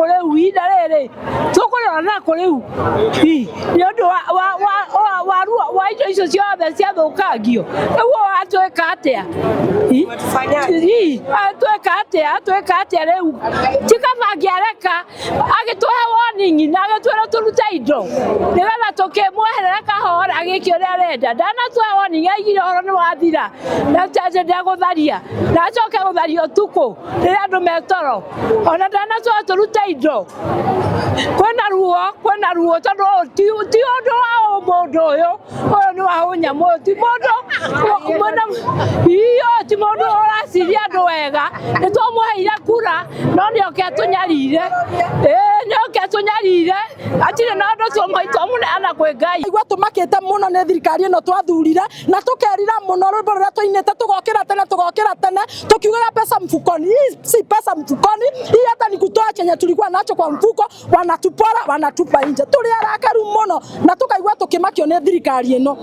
kule uida lele tukore na kule u ni ndo wa hizo ciothe cia thukagio ewo atweka atia atweka atia riu tikabangia reka agituhe warning na agitwira turuta indo nigetha tukimweherera kahora agikio ria renda ndana tuhe warning aigire horo ni wathira na tete ndagutharia na acoke gutharia tuku riria andu metoro ona ndana tuhe turuta indo kwena ruo tondu ti undu wa mundu uyu ni wa unyamu ti mundu mwana iyo ti mundu urasiria andu wega nitwamuheire kura no ni oketunyarire ni oketunyarire atire na andu twamuneana kwi Ngai igwa tumakite muno ni thirikari ino twathurire na tukerira muno rwimbo ruria tuinite tugokira tene tukiugaga pesa mfukoni. Si pesa mfukoni, hii hata ni kutoa chenye tulikuwa nacho kwa mfuko, wanatupora wanatupa nje. Tuliarakaru muno na tukaigwa tukimakio ni thirikari ino.